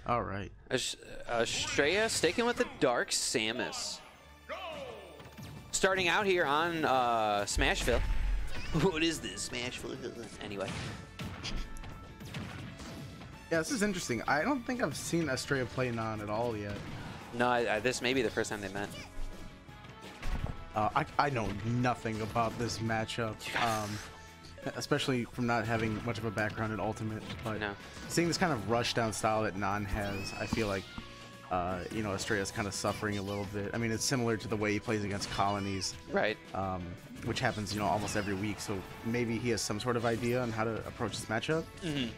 All right. Astraea sticking with the Dark Samus. Starting out here on Smashville. What is this, Smashville? Anyway. Yeah, this is interesting. I don't think I've seen Astraea play Nhan at all yet. No, this may be the first time they met. I know nothing about this matchup, especially from not having much of a background in Ultimate. But seeing this kind of rush-down style that Nhan has, I feel like, you know, Astraea's kind of suffering a little bit. I mean, it's similar to the way he plays against colonies, right? Which happens, you know, almost every week. So maybe he has some sort of idea on how to approach this matchup. Mm-hmm.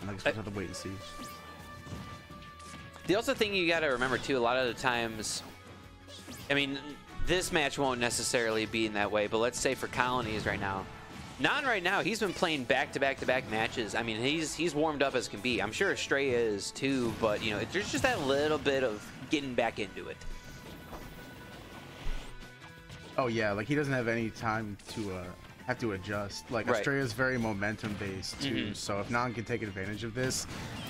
I guess we'll have to wait and see. The also thing you got to remember too, a lot of the times, I mean, this match won't necessarily be in that way, but let's say for colonies right now, Nhan right now, he's been playing back-to-back-to-back matches. I mean, he's warmed up as can be. I'm sure Astraea is too, but you know, there's just that little bit of getting back into it. Oh yeah, like he doesn't have any time to have to adjust. Like Astraea is very momentum based too, so if Nhan can take advantage of this,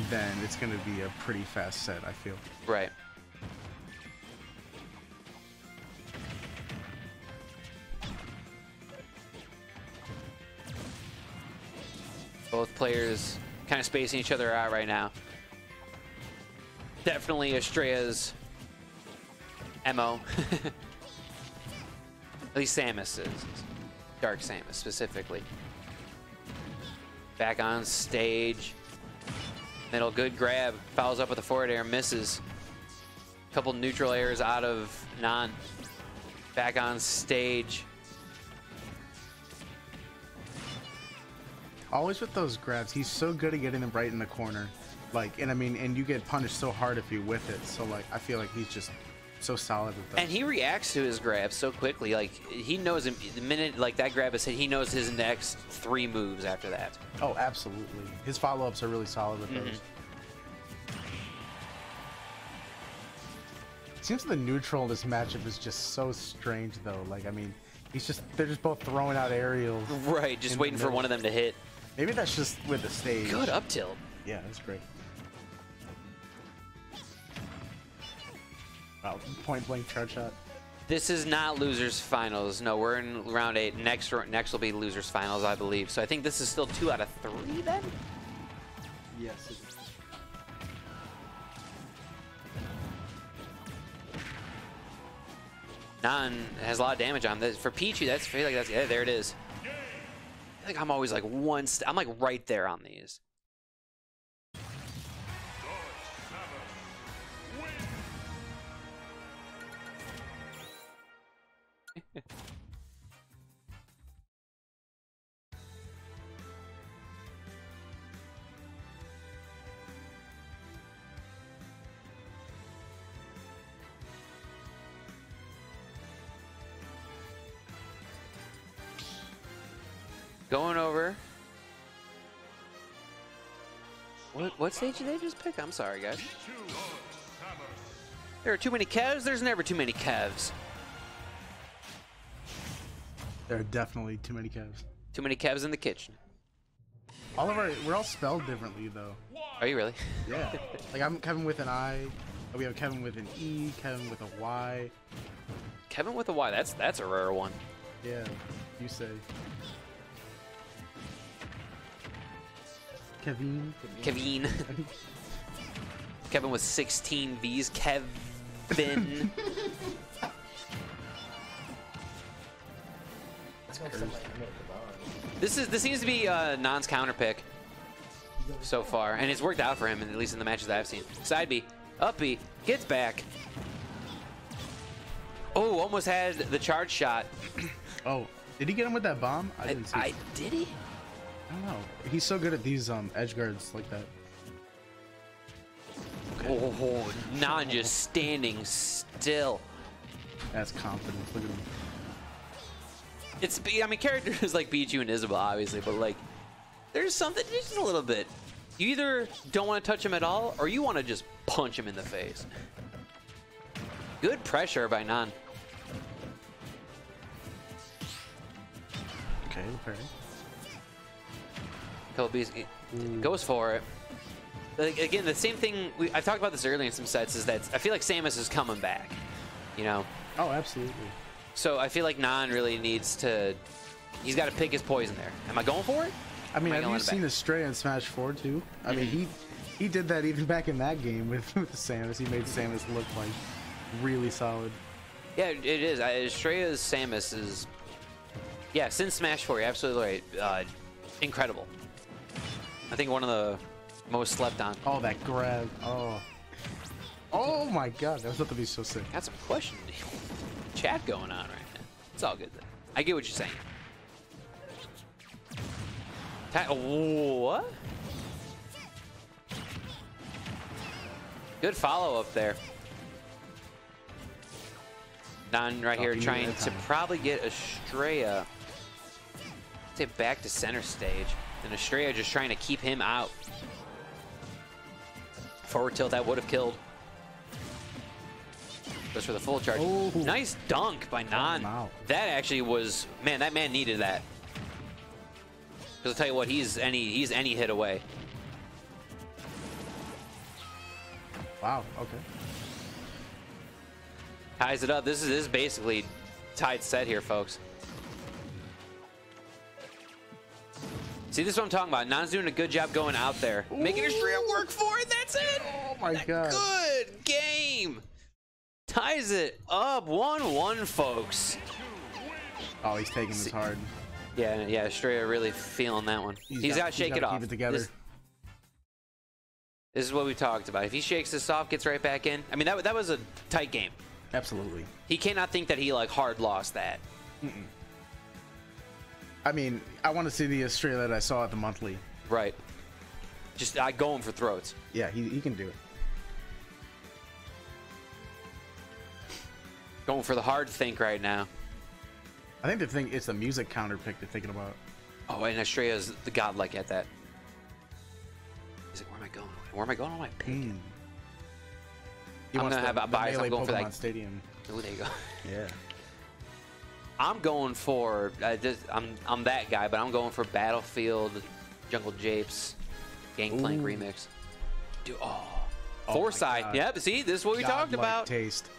then it's going to be a pretty fast set, I feel. Right. Both players kind of spacing each other out right now. Definitely Astraea's MO. At least Samus is. Dark Samus specifically. Back on stage. Middle, good grab. Fouls up with a forward air, misses. Couple neutral airs out of Nhan. Back on stage. Always with those grabs, he's so good at getting them right in the corner. Like, and I mean, and you get punished so hard if you whiff it. So like, I feel like he's just so solid with that. And he reacts to his grabs so quickly. Like, he knows the minute like that grab is hit, he knows his next 3 moves after that. Oh, absolutely. His follow-ups are really solid with those. It seems the neutral in this matchup is just so strange though. Like, I mean, they're just both throwing out aerials. Right, just waiting for one of them to hit. Maybe that's just with the stage. Good up tilt. Yeah, that's great. Wow, point blank charge shot. This is not losers finals. No, we're in round 8. Next will be losers finals, I believe. So I think this is still 2 out of 3 then? Yes. It is. Nhan has a lot of damage on this. For Pichu, I feel like that's, yeah, there it is. I think I'm always like I'm like right there on these. Going over. What stage did they just pick? I'm sorry, guys. There are too many Kevs. There's never too many Kevs. There are definitely too many Kevs. Too many Kevs in the kitchen. We're all spelled differently though. Are you really? Yeah. Like I'm Kevin with an I. We have Kevin with an E. Kevin with a Y. Kevin with a Y. That's a rare one. Yeah. You say. Kevin. Kevin with 16 V's. Kevin. This seems to be Nhan's counter pick so far, and it's worked out for him, at least in the matches that I've seen. Side B, up B, gets back. Oh, almost had the charge shot. Oh, did he get him with that bomb? I didn't see. Did he? I don't know. He's so good at these edge guards like that. Okay. Oh, Nhan just standing still. That's confidence. Look at him. I mean, characters like Pichu and Isabel, obviously, but like, there's something just a little bit. You either don't want to touch him at all, or you want to just punch him in the face. Good pressure by Nhan. Okay, parry. Kobe's goes for it. like, again, the same thing. I've talked about this earlier in some sets. Is that I feel like Samus is coming back. You know. Oh, absolutely. So I feel like Nhan really needs to. He's got to pick his poison there. Am I going for it? I mean, have you seen Astraea in Smash 4 too? I mean, he did that even back in that game with Samus. He made Samus look like really solid. Yeah, it is. Astraea's Samus is. Yeah, since Smash 4, you're absolutely right. Incredible. I think one of the most slept on. Oh, that grab. Oh. Oh my god, that was about to be so sick. Got some question chat going on right now. It's all good though. I get what you're saying. What? Good follow up there. Nhan right here trying to probably get Astraea. Say back to center stage. And Astraea just trying to keep him out. Forward tilt, that would have killed. Goes for the full charge. Oh. Nice dunk by Nhan. That actually was, man, that man needed that. Because I'll tell you what, he's any hit away. Wow, okay. Ties it up. This is basically tied set here, folks. See, this is what I'm talking about. Nhan's doing a good job going out there. Ooh. Making Astraea work for it. That's it. Oh, my God. Good game. Ties it up. 1-1, folks. Oh, he's taking this hard. Yeah, Astraea really feeling that one. He's got to shake it off. Keep it together. This is what we talked about. If he shakes this off, gets right back in. I mean, that was a tight game. Absolutely. He cannot think that he, like, hard lost that. I mean, I want to see the Astraea that I saw at the monthly. Right. Just going for throats. Yeah, he can do it. Going for the hard think right now. I think it's the music counter pick they're thinking about. Oh, and Astraea's the godlike at that. He's like, where am I going? Where am I going on my pick? I'm gonna have a bias. I'm going for that stadium. Oh, there you go. Yeah. I'm going for I'm that guy, but I'm going for Battlefield, Jungle Japes, Gangplank remix. Dude, Foresight. Yep. See, this is what we talked about. Taste.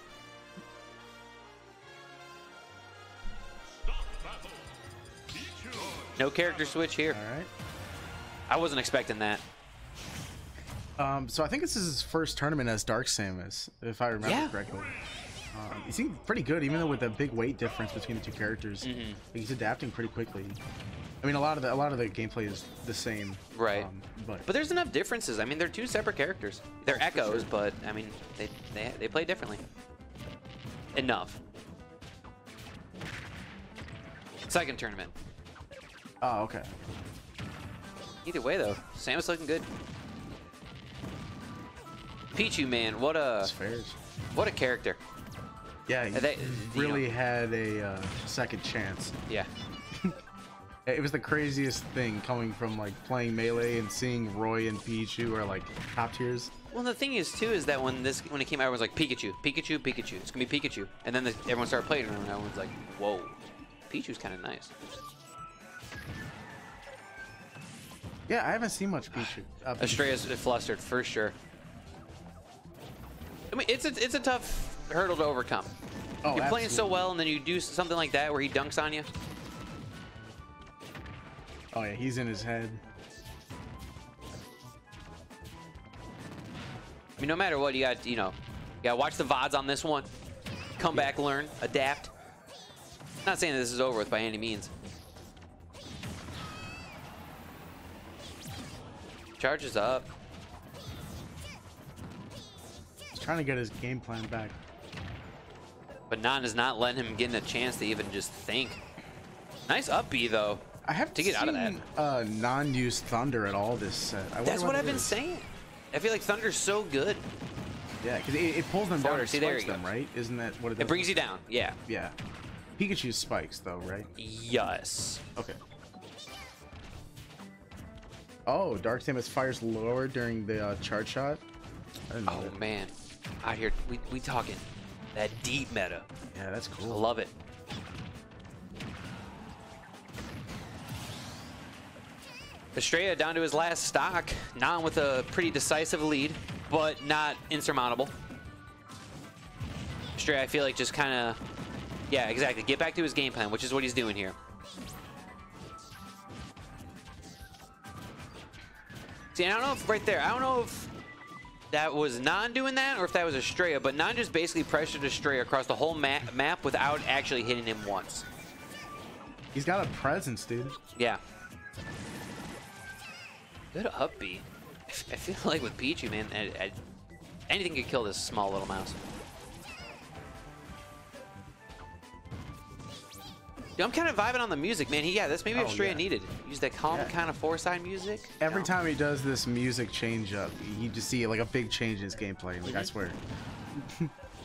No character switch here. All right. I wasn't expecting that. So I think this is his first tournament as Dark Samus, if I remember correctly. He seemed pretty good, even though with the big weight difference between the two characters. He's adapting pretty quickly. I mean, a lot of the gameplay is the same, right? But there's enough differences. I mean, they're two separate characters. They're echoes, but I mean, they play differently. Enough. Second tournament. Oh, okay. Either way, though, Samus looking good. Pichu, man, what a character. Yeah, he really had a second chance. Yeah. It was the craziest thing coming from like playing Melee and seeing Roy and Pichu are like top tiers. Well, the thing is too is that when it came out, everyone was like Pikachu, Pikachu, Pikachu. It's gonna be Pikachu, and then everyone started playing it, and everyone's like, whoa, Pichu's kind of nice. Yeah, I haven't seen much Pichu. Astraea's flustered for sure. I mean, it's a tough hurdle to overcome. Oh, you're playing so well, and then you do something like that where he dunks on you. Oh yeah, he's in his head. I mean, no matter what, you got watch the VODs on this one. Come back, learn, adapt. Not saying that this is over with by any means. Charges up. He's trying to get his game plan back. But Nhan is not letting him get a chance to even just think. Nice up B, though. I have to get out of that. Nhan use Thunder at all this set. That's what I've been saying. I feel like Thunder's so good. Yeah, because it pulls them down and See, there spikes them, right? Isn't that what it does? It brings you down, yeah. Yeah. Pikachu spikes, though, right? Yes. Okay. Oh, Dark Samus fires lower during the charge shot. Oh, man. Out here, we talking that deep meta. Yeah, that's cool. I love it. Astraea down to his last stock. Nhan with a pretty decisive lead, but not insurmountable. Astraea, I feel like just kind of, yeah, exactly. Get back to his game plan, which is what he's doing here. See, I don't know if right there, I don't know if that was Nhan doing that or if that was Astraea, but Nhan just basically pressured Astraea across the whole map without actually hitting him once. He's got a presence, dude. Yeah. Good up B. I feel like with Pichu, man, anything could kill this small little mouse. Dude, I'm kind of vibing on the music, man. Yeah, that's maybe Astraea needed. Use that calm kind of four-side music. Every time he does this music change up, you just see like a big change in his gameplay. Like I swear.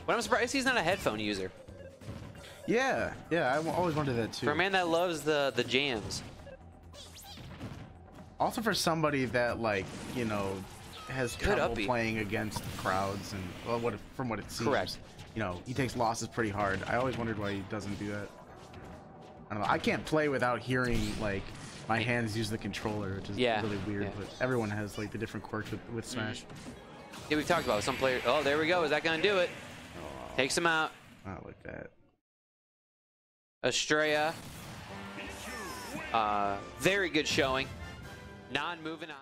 But I'm surprised he's not a headphone user. Yeah, I always wondered that too. For a man that loves the jams. Also for somebody that, like, you know, has trouble playing against crowds and, well, from what it seems. Correct. You know, he takes losses pretty hard. I always wondered why he doesn't do that. I don't know. I can't play without hearing, like, my hands use the controller, which is really weird. But everyone has, like, the different quirks with Smash. Yeah, we've talked about some players. Oh, there we go. Is that going to do it? Oh, takes him out. Not like that. Astraea. Very good showing. Nhan moving on.